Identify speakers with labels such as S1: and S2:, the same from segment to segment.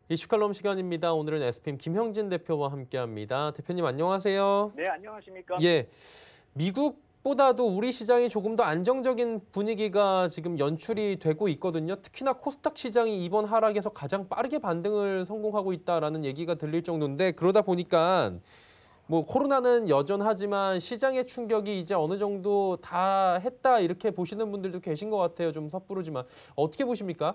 S1: 이슈칼럼 시간입니다. 오늘은 SPM 김형진 대표와 함께합니다. 대표님 안녕하세요.
S2: 네, 안녕하십니까?
S1: 예, 미국보다도 우리 시장이 조금 더 안정적인 분위기가 지금 연출이 되고 있거든요. 특히나 코스닥 시장이 이번 하락에서 가장 빠르게 반등을 성공하고 있다라는 얘기가 들릴 정도인데 그러다 보니까 뭐 코로나는 여전하지만 시장의 충격이 이제 어느 정도 다 했다 이렇게 보시는 분들도 계신 것 같아요. 좀 섣부르지만 어떻게 보십니까?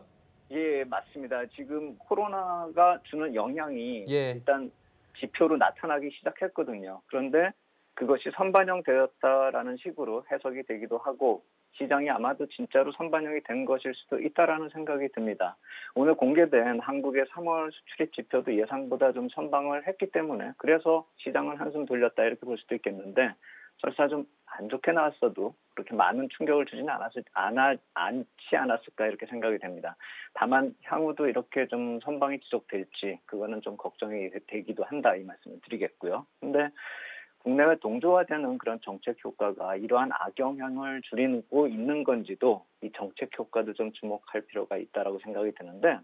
S2: 예, 맞습니다. 지금 코로나가 주는 영향이
S1: 예.
S2: 일단 지표로 나타나기 시작했거든요. 그런데 그것이 선반영되었다라는 식으로 해석이 되기도 하고 시장이 아마도 진짜로 선반영이 된 것일 수도 있다라는 생각이 듭니다. 오늘 공개된 한국의 3월 수출입 지표도 예상보다 좀 선방을 했기 때문에 그래서 시장은 한숨 돌렸다 이렇게 볼 수도 있겠는데 설사 좀 안 좋게 나왔어도 그렇게 많은 충격을 주지는 않지 않았을까 이렇게 생각이 됩니다. 다만 향후도 이렇게 좀 선방이 지속될지 그거는 좀 걱정이 되기도 한다 이 말씀을 드리겠고요. 근데 국내외 동조화되는 그런 정책 효과가 이러한 악영향을 줄이고 있는 건지도 이 정책 효과도 좀 주목할 필요가 있다라고 생각이 드는데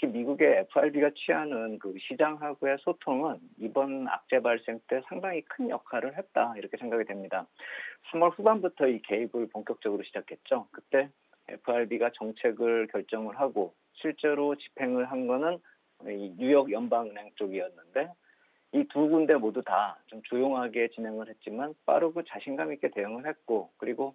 S2: 특히 미국의 FRB가 취하는 그 시장하고의 소통은 이번 악재 발생 때 상당히 큰 역할을 했다 이렇게 생각이 됩니다. 3월 후반부터 이 개입을 본격적으로 시작했죠. 그때 FRB가 정책을 결정을 하고 실제로 집행을 한 거는 이 뉴욕 연방은행 쪽이었는데 이 두 군데 모두 다 좀 조용하게 진행을 했지만 빠르고 자신감 있게 대응을 했고 그리고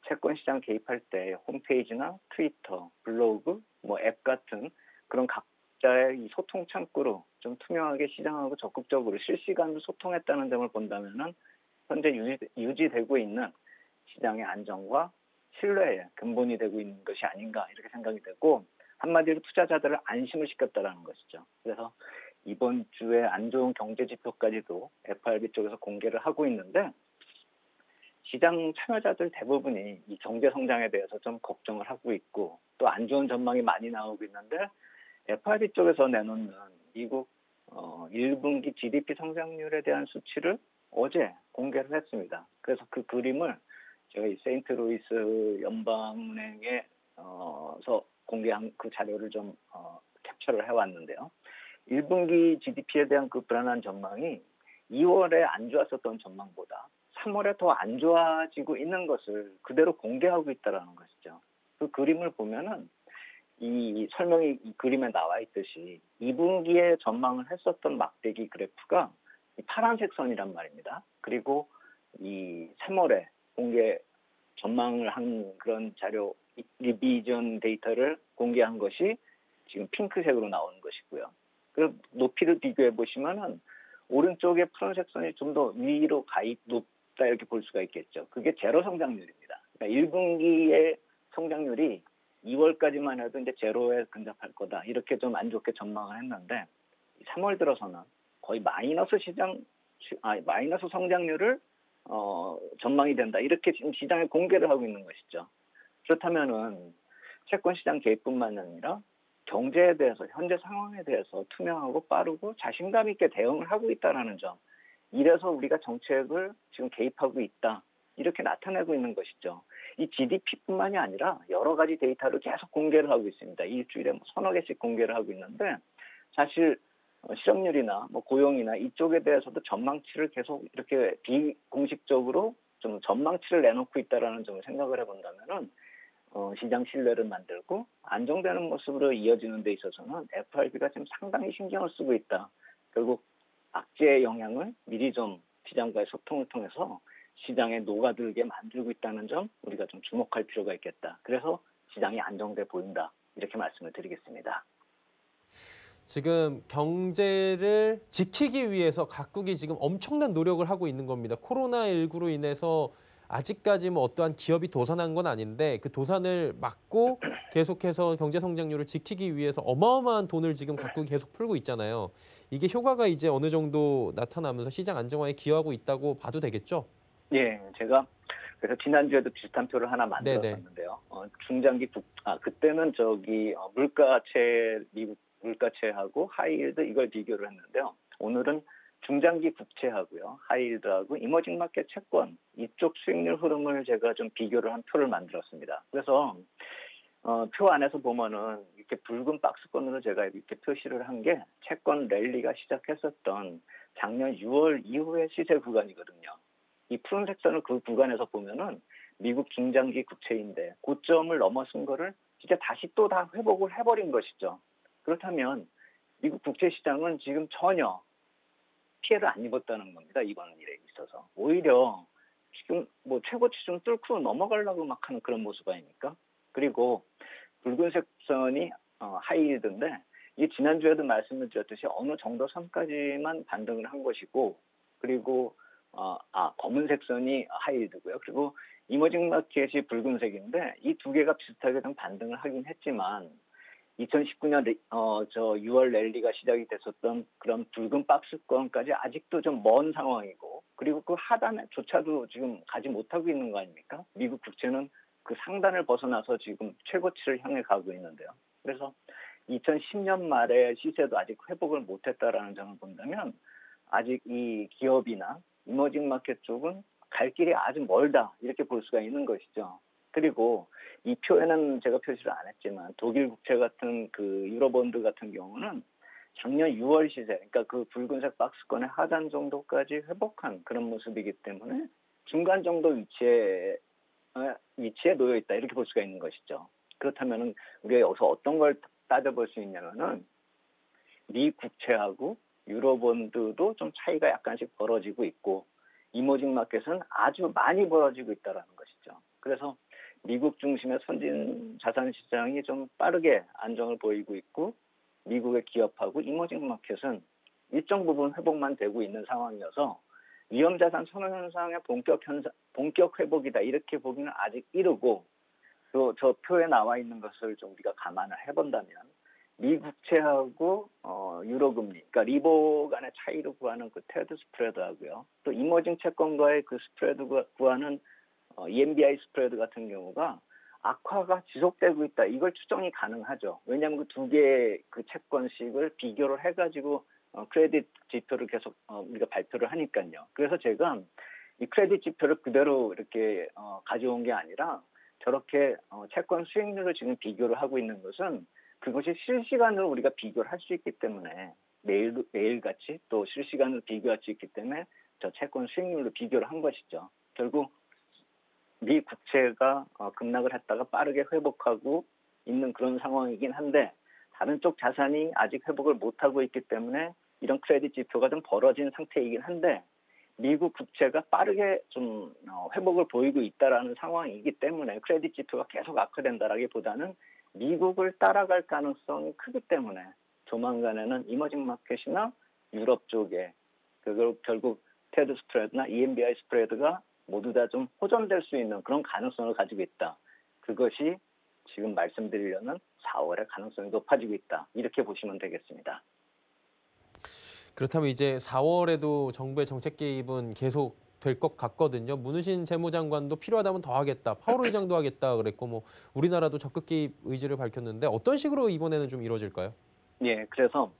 S2: 채권 시장 개입할 때 홈페이지나 트위터, 블로그, 뭐 앱 같은 그런 각자의 이 소통 창구로 좀 투명하게 시장하고 적극적으로 실시간으로 소통했다는 점을 본다면은 현재 유지되고 있는 시장의 안정과 신뢰의 근본이 되고 있는 것이 아닌가 이렇게 생각이 되고 한마디로 투자자들을 안심을 시켰다라는 것이죠. 그래서 이번 주에 안 좋은 경제 지표까지도 FRB 쪽에서 공개를 하고 있는데 시장 참여자들 대부분이 이 경제 성장에 대해서 좀 걱정을 하고 있고 또 안 좋은 전망이 많이 나오고 있는데 FRB 쪽에서 내놓는 미국 1분기 GDP 성장률에 대한 수치를 어제 공개를 했습니다. 그래서 그 그림을 제가 이 세인트루이스 연방은행에서 공개한 그 자료를 좀 캡처를 해왔는데요. 1분기 GDP에 대한 그 불안한 전망이 2월에 안 좋았었던 전망보다 3월에 더 안 좋아지고 있는 것을 그대로 공개하고 있다는 것이죠. 그 그림을 보면은 이 설명이 이 그림에 나와 있듯이 2분기에 전망을 했었던 막대기 그래프가 이 파란색 선이란 말입니다. 그리고 이 3월에 공개 전망을 한 그런 자료 리비전 데이터를 공개한 것이 지금 핑크색으로 나오는 것이고요. 그 높이를 비교해 보시면은 오른쪽에 푸른색 선이 좀 더 위로 높다 이렇게 볼 수가 있겠죠. 그게 제로 성장률입니다. 그러니까 1분기의 성장률이 2월까지만 해도 이제 제로에 근접할 거다. 이렇게 좀 안 좋게 전망을 했는데 3월 들어서는 거의 마이너스 성장률을 전망이 된다. 이렇게 지금 시장에 공개를 하고 있는 것이죠. 그렇다면은 채권 시장 개입뿐만 아니라 경제에 대해서 현재 상황에 대해서 투명하고 빠르고 자신감 있게 대응을 하고 있다는 점. 이래서 우리가 정책을 지금 개입하고 있다. 이렇게 나타내고 있는 것이죠. 이 GDP뿐만이 아니라 여러 가지 데이터를 계속 공개를 하고 있습니다. 일주일에 서너 개씩 공개를 하고 있는데 사실 실업률이나 뭐 고용이나 이쪽에 대해서도 전망치를 계속 이렇게 비공식적으로 좀 전망치를 내놓고 있다라는 점을 생각을 해본다면은 시장 신뢰를 만들고 안정되는 모습으로 이어지는 데 있어서는 FRB가 지금 상당히 신경을 쓰고 있다. 결국 악재의 영향을 미리 좀 시장과의 소통을 통해서 시장에 녹아들게 만들고 있다는 점 우리가 좀 주목할 필요가 있겠다. 그래서 시장이 안정돼 보인다. 이렇게 말씀을 드리겠습니다.
S1: 지금 경제를 지키기 위해서 각국이 지금 엄청난 노력을 하고 있는 겁니다. 코로나19로 인해서 아직까지 뭐 어떠한 기업이 도산한 건 아닌데 그 도산을 막고 계속해서 경제 성장률을 지키기 위해서 어마어마한 돈을 지금 각국이 계속 풀고 있잖아요. 이게 효과가 이제 어느 정도 나타나면서 시장 안정화에 기여하고 있다고 봐도 되겠죠?
S2: 예, 제가 그래서 지난주에도 비슷한 표를 하나
S1: 네네.
S2: 만들었었는데요. 그때는 미국 물가채하고 하이힐드 이걸 비교를 했는데요. 오늘은 중장기 국채하고요, 하이힐드하고 이머징 마켓 채권 이쪽 수익률 흐름을 제가 좀 비교를 한 표를 만들었습니다. 그래서 표 안에서 보면은 이렇게 붉은 박스권으로 제가 이렇게 표시를 한 게 채권 랠리가 시작했었던 작년 6월 이후의 시세 구간이거든요. 이 푸른색 선을 그 구간에서 보면은 미국 중장기 국채인데 고점을 넘어선 거를 이제 다시 또 다 회복을 해버린 것이죠. 그렇다면 미국 국채 시장은 지금 전혀 피해를 안 입었다는 겁니다. 이번 일에 있어서. 오히려 지금 뭐 최고치 좀 뚫고 넘어가려고 막 하는 그런 모습 아닙니까? 그리고 붉은색 선이 하이힐드인데 이 지난주에도 말씀을 드렸듯이 어느 정도 선까지만 반등을 한 것이고 그리고 검은색 선이 하이힐드고요. 그리고 이머징 마켓이 붉은색인데 이 두 개가 비슷하게 좀 반등을 하긴 했지만 2019년 6월 랠리가 시작이 됐었던 그런 붉은 박스권까지 아직도 좀 먼 상황이고 그리고 그 하단조차도 지금 가지 못하고 있는 거 아닙니까? 미국 국채는 그 상단을 벗어나서 지금 최고치를 향해 가고 있는데요. 그래서 2010년 말에 시세도 아직 회복을 못했다라는 점을 본다면 아직 이 기업이나 이머징 마켓 쪽은 갈 길이 아주 멀다 이렇게 볼 수가 있는 것이죠. 그리고 이 표에는 제가 표시를 안 했지만 독일 국채 같은 그 유로본드 같은 경우는 작년 6월 시세, 그러니까 그 붉은색 박스권의 하단 정도까지 회복한 그런 모습이기 때문에 중간 정도 위치에 놓여 있다 이렇게 볼 수가 있는 것이죠. 그렇다면은 우리가 여기서 어떤 걸 따져볼 수 있냐면은 미 국채하고 유로본드도 좀 차이가 약간씩 벌어지고 있고 이머징 마켓은 아주 많이 벌어지고 있다는 것이죠. 그래서 미국 중심의 선진 자산 시장이 좀 빠르게 안정을 보이고 있고 미국의 기업하고 이머징 마켓은 일정 부분 회복만 되고 있는 상황이어서 위험자산 선호 현상의 본격 회복이다 이렇게 보기는 아직 이르고 또 저 표에 나와 있는 것을 좀 우리가 감안을 해본다면 미국채하고 유로금리, 그러니까 리보 간의 차이를 구하는 그 테드 스프레드하고요. 또 이머징 채권과의 그 스프레드 구하는 EMBI 스프레드 같은 경우가 악화가 지속되고 있다. 이걸 추정이 가능하죠. 왜냐하면 그 두 개의 그 채권식을 비교를 해가지고 크레딧 지표를 계속 우리가 발표를 하니까요. 그래서 제가 이 크레딧 지표를 그대로 이렇게 가져온 게 아니라 저렇게 채권 수익률을 지금 비교를 하고 있는 것은 그것이 실시간으로 우리가 비교를 할 수 있기 때문에 매일같이 또 실시간으로 비교할 수 있기 때문에 저 채권 수익률로 비교를 한 것이죠. 결국 미 국채가 급락을 했다가 빠르게 회복하고 있는 그런 상황이긴 한데 다른 쪽 자산이 아직 회복을 못하고 있기 때문에 이런 크레딧 지표가 좀 벌어진 상태이긴 한데 미국 국채가 빠르게 좀 회복을 보이고 있다라는 상황이기 때문에 크레딧 지표가 계속 악화된다라기보다는 미국을 따라갈 가능성이 크기 때문에 조만간에는 이머징 마켓이나 유럽 쪽에 결국 테드 스프레드나 EMBI 스프레드가 모두 다 좀 호전될 수 있는 그런 가능성을 가지고 있다. 그것이 지금 말씀드리려는 4월의 가능성이 높아지고 있다. 이렇게 보시면 되겠습니다.
S1: 그렇다면 이제 4월에도 정부의 정책 개입은 계속 될 것 같거든요. 문우신 재무장관도 필요하다면 더 하겠다. 파월 의장도 하겠다 그랬고 뭐 우리나라도 적극 개입 의지를 밝혔는데 어떤 식으로 이번에는 좀 이루어질까요?
S2: 예, 그래서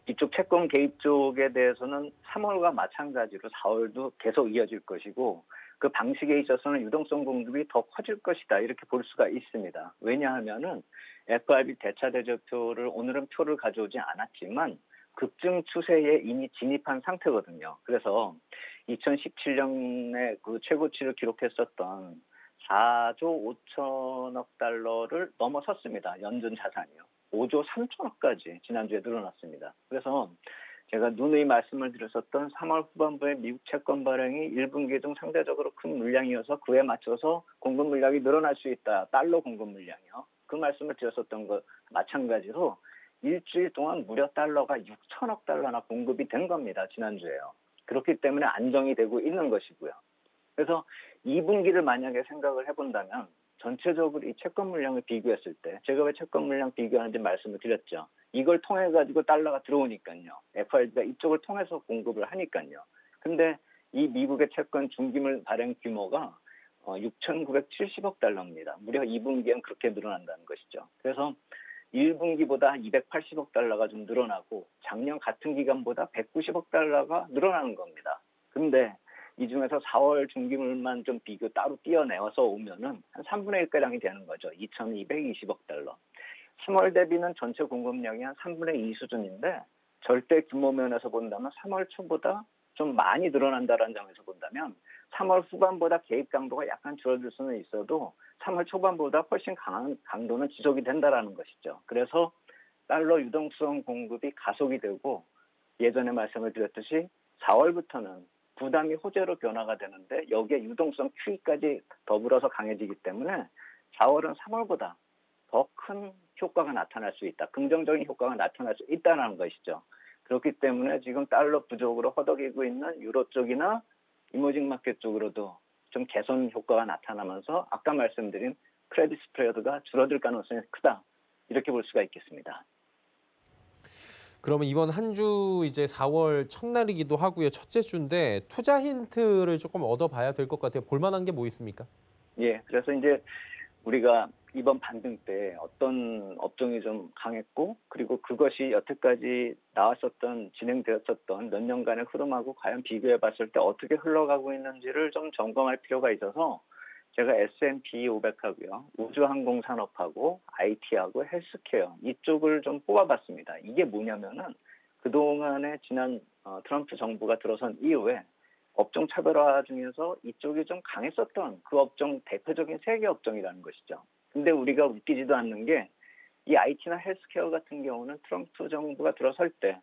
S2: 이쪽 채권 개입 쪽에 대해서는 3월과 마찬가지로 4월도 계속 이어질 것이고 그 방식에 있어서는 유동성 공급이 더 커질 것이다 이렇게 볼 수가 있습니다. 왜냐하면은 FRB 대차 대조표를 오늘은 표를 가져오지 않았지만 급증 추세에 이미 진입한 상태거든요. 그래서 2017년에 그 최고치를 기록했었던 4조 5천억 달러를 넘어섰습니다. 연준 자산이요. 5조 3천억까지 지난주에 늘어났습니다. 그래서 제가 누누이 말씀을 드렸었던 3월 후반부에 미국 채권 발행이 1분기 중 상대적으로 큰 물량이어서 그에 맞춰서 공급 물량이 늘어날 수 있다. 달러 공급 물량이요. 그 말씀을 드렸었던 것 마찬가지로 일주일 동안 무려 달러가 6천억 달러나 공급이 된 겁니다. 지난주에요. 그렇기 때문에 안정이 되고 있는 것이고요. 그래서 2분기를 만약에 생각을 해본다면 전체적으로 이 채권 물량을 비교했을 때 제가 왜 채권 물량 비교하는지 말씀을 드렸죠. 이걸 통해 가지고 달러가 들어오니까요. FRB가 이쪽을 통해서 공급을 하니까요. 근데 이 미국의 채권 중기물 발행 규모가 6,970억 달러입니다. 무려 2분기엔 그렇게 늘어난다는 것이죠. 그래서 1분기보다 280억 달러가 좀 늘어나고 작년 같은 기간보다 190억 달러가 늘어나는 겁니다. 근데 이 중에서 4월 중기물만 좀 비교 따로 떼어내어서 오면은 한 3분의 1가량이 되는 거죠. 2,220억 달러. 3월 대비는 전체 공급량이 한 3분의 2 수준인데 절대 규모 면에서 본다면 3월 초보다 좀 많이 늘어난다는 점에서 본다면 3월 후반보다 개입 강도가 약간 줄어들 수는 있어도 3월 초반보다 훨씬 강한 강도는 지속이 된다라는 것이죠. 그래서 달러 유동성 공급이 가속이 되고 예전에 말씀을 드렸듯이 4월부터는 부담이 호재로 변화가 되는데 여기에 유동성 QE까지 더불어서 강해지기 때문에 4월은 3월보다 더 큰 효과가 나타날 수 있다. 긍정적인 효과가 나타날 수 있다는 것이죠. 그렇기 때문에 지금 달러 부족으로 허덕이고 있는 유로 쪽이나 이머징 마켓 쪽으로도 좀 개선 효과가 나타나면서 아까 말씀드린 크레딧 스프레드가 줄어들 가능성이 크다. 이렇게 볼 수가 있겠습니다.
S1: 그러면 이번 한 주 이제 4월 첫날이기도 하고요. 첫째 주인데 투자 힌트를 조금 얻어봐야 될 것 같아요. 볼만한 게 뭐 있습니까?
S2: 예, 그래서 이제 우리가 이번 반등 때 어떤 업종이 좀 강했고 그리고 그것이 여태까지 나왔었던 진행되었었던 몇 년간의 흐름하고 과연 비교해 봤을 때 어떻게 흘러가고 있는지를 좀 점검할 필요가 있어서 제가 S&P 500하고요. 우주항공산업하고 IT하고 헬스케어 이쪽을 좀 뽑아봤습니다. 이게 뭐냐면은 그동안에 지난 트럼프 정부가 들어선 이후에 업종 차별화 중에서 이쪽이 좀 강했었던 그 업종 대표적인 세 개 업종이라는 것이죠. 근데 우리가 웃기지도 않는 게 이 IT나 헬스케어 같은 경우는 트럼프 정부가 들어설 때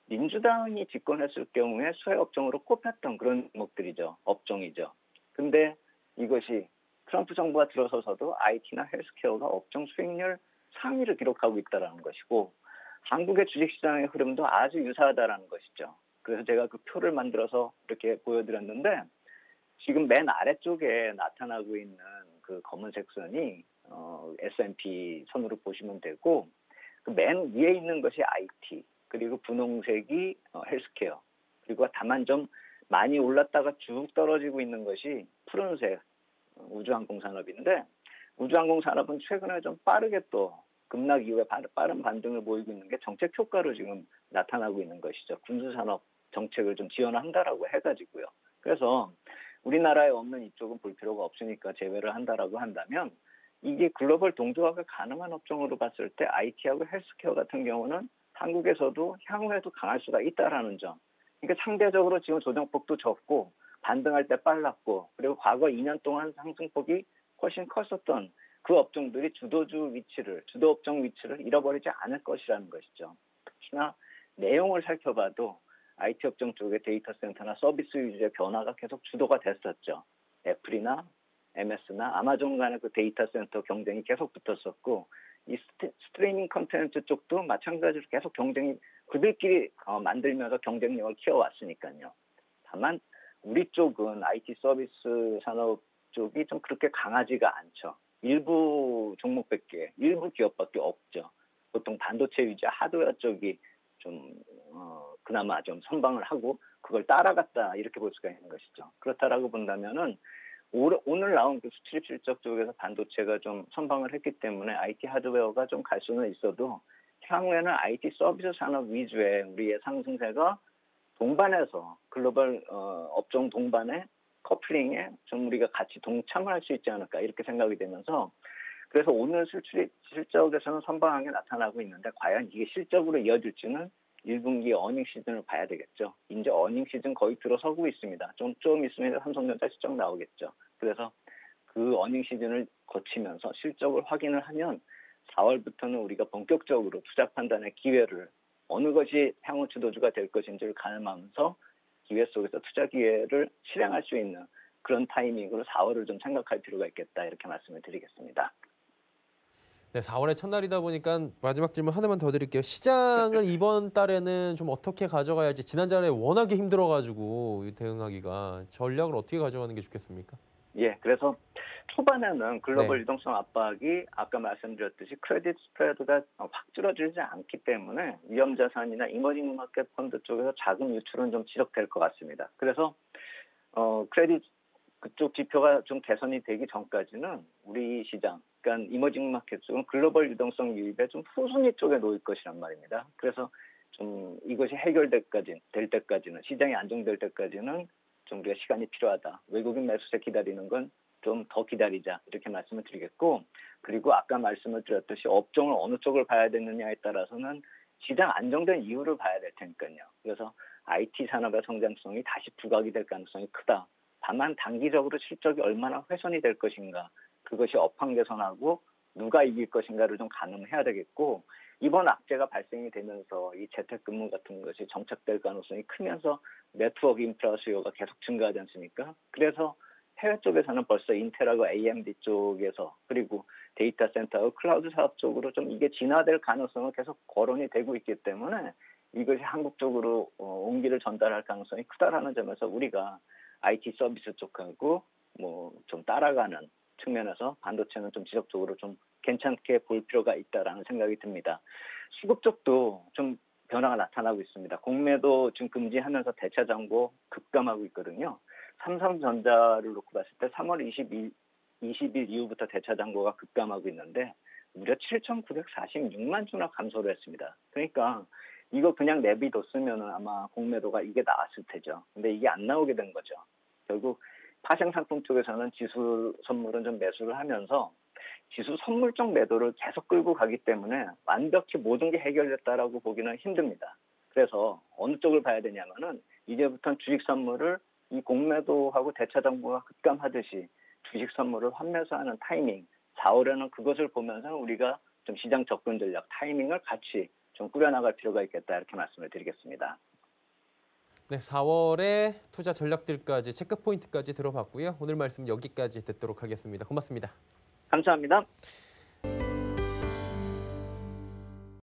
S2: 민주당이 집권했을 경우에 수혜 업종으로 꼽혔던 그런 종목들이죠. 업종이죠. 근데 이것이 트럼프 정부가 들어서서도 IT나 헬스케어가 업종 수익률 상위를 기록하고 있다는 것이고 한국의 주식시장의 흐름도 아주 유사하다는 것이죠. 그래서 제가 그 표를 만들어서 이렇게 보여드렸는데 지금 맨 아래쪽에 나타나고 있는 그 검은색 선이 S&P 선으로 보시면 되고 그 맨 위에 있는 것이 IT 그리고 분홍색이 헬스케어 그리고 다만 좀 많이 올랐다가 쭉 떨어지고 있는 것이 푸른색 우주항공산업인데 우주항공산업은 최근에 좀 빠르게 또 급락 이후에 빠른 반등을 보이고 있는 게 정책 효과로 지금 나타나고 있는 것이죠. 군수산업 정책을 좀 지원한다라고 해가지고요. 그래서 우리나라에 없는 이쪽은 볼 필요가 없으니까 제외를 한다라고 한다면 이게 글로벌 동조화가 가능한 업종으로 봤을 때 IT하고 헬스케어 같은 경우는 한국에서도 향후에도 강할 수가 있다라는 점. 그러니까 상대적으로 지금 조정폭도 적고 반등할 때 빨랐고 그리고 과거 2년 동안 상승폭이 훨씬 컸었던 그 업종들이 주도 업종 위치를 잃어버리지 않을 것이라는 것이죠. 특히나 내용을 살펴봐도 IT 업종 쪽의 데이터 센터나 서비스 위주의 변화가 계속 주도가 됐었죠. 애플이나 MS나 아마존 간의 그 데이터 센터 경쟁이 계속 붙었었고 이 스트리밍 컨텐츠 쪽도 마찬가지로 계속 경쟁이 그들끼리 만들면서 경쟁력을 키워왔으니까요. 다만 우리 쪽은 IT 서비스 산업 쪽이 좀 그렇게 강하지가 않죠. 일부 종목밖에, 일부 기업밖에 없죠. 보통 반도체 위주 하드웨어 쪽이 좀 그나마 좀 선방을 하고 그걸 따라갔다 이렇게 볼 수가 있는 것이죠. 그렇다라고 본다면은 오늘 나온 그 수출입 실적 쪽에서 반도체가 좀 선방을 했기 때문에 IT 하드웨어가 좀 갈 수는 있어도 향후에는 IT 서비스 산업 위주의 우리의 상승세가 동반해서 글로벌 업종 동반의 커플링에 좀 우리가 같이 동참을 할 수 있지 않을까 이렇게 생각이 되면서 그래서 오늘 수출입 실적에서는 선방하게 나타나고 있는데 과연 이게 실적으로 이어질지는 1분기 어닝 시즌을 봐야 되겠죠. 이제 어닝 시즌 거의 들어서고 있습니다. 좀 있으면 삼성전자 실적 나오겠죠. 그래서 그 어닝 시즌을 거치면서 실적을 확인을 하면 4월부터는 우리가 본격적으로 투자 판단의 기회를 어느 것이 향후 주도주가 될 것인지를 가늠하면서 기회 속에서 투자 기회를 실행할 수 있는 그런 타이밍으로 4월을 좀 생각할 필요가 있겠다 이렇게 말씀을 드리겠습니다.
S1: 네, 4월의 첫날이다 보니까 마지막 질문 하나만 더 드릴게요. 시장을 이번 달에는 좀 어떻게 가져가야지 지난달에 워낙에 힘들어가지고 대응하기가 전략을 어떻게 가져가는 게 좋겠습니까?
S2: 예, 그래서 초반에는 글로벌
S1: 네.
S2: 유동성 압박이 아까 말씀드렸듯이 크레딧 스프레드가 확 줄어들지 않기 때문에 위험자산이나 이머징 마켓 펀드 쪽에서 자금 유출은 좀 지속될 것 같습니다. 그래서 크레딧 그쪽 지표가 좀 개선이 되기 전까지는 우리 시장, 그러니까 이머징 마켓 쪽은 글로벌 유동성 유입의 좀 후순위 쪽에 놓일 것이란 말입니다. 그래서 좀 이것이 해결될 때까지는 시장이 안정될 때까지는 좀 우리가 시간이 필요하다. 외국인 매수세 기다리는 건 좀 더 기다리자 이렇게 말씀을 드리겠고 그리고 아까 말씀을 드렸듯이 업종을 어느 쪽을 봐야 되느냐에 따라서는 시장 안정된 이유를 봐야 될 테니까요. 그래서 IT 산업의 성장성이 다시 부각이 될 가능성이 크다. 다만 단기적으로 실적이 얼마나 훼손이 될 것인가 그것이 업황 개선하고 누가 이길 것인가를 좀 가늠해야 되겠고 이번 악재가 발생이 되면서 이 재택근무 같은 것이 정착될 가능성이 크면서 네트워크 인프라 수요가 계속 증가하지 않습니까? 그래서 해외 쪽에서는 벌써 인텔하고 AMD 쪽에서 그리고 데이터 센터, 클라우드 사업 쪽으로 좀 이게 진화될 가능성은 계속 거론이 되고 있기 때문에 이것이 한국 쪽으로 온기를 전달할 가능성이 크다라는 점에서 우리가 IT 서비스 쪽하고 뭐 좀 따라가는 측면에서 반도체는 좀 지속적으로 좀 괜찮게 볼 필요가 있다라는 생각이 듭니다. 수급 쪽도 좀 변화가 나타나고 있습니다. 공매도 지금 금지하면서 대차 잔고 급감하고 있거든요. 삼성전자를 놓고 봤을 때 3월 20일 이후부터 대차 잔고가 급감하고 있는데 무려 7,946만 주나 감소를 했습니다. 그러니까 이거 그냥 내비뒀으면 아마 공매도가 이게 나왔을 테죠. 근데 이게 안 나오게 된 거죠. 결국 파생 상품 쪽에서는 지수 선물은 좀 매수를 하면서 지수 선물 쪽 매도를 계속 끌고 가기 때문에 완벽히 모든 게 해결됐다라고 보기는 힘듭니다. 그래서 어느 쪽을 봐야 되냐면은 이제부터는 주식 선물을 이 공매도하고 대차 잔고가 급감하듯이 주식 선물을 환매수하는 타이밍 4월에는 그것을 보면서 우리가 좀 시장 접근 전략 타이밍을 같이 좀 꾸려나갈 필요가 있겠다 이렇게 말씀을 드리겠습니다.
S1: 네, 4월의 투자 전략들까지 체크 포인트까지 들어봤고요. 오늘 말씀 여기까지 듣도록 하겠습니다. 고맙습니다.
S2: 감사합니다.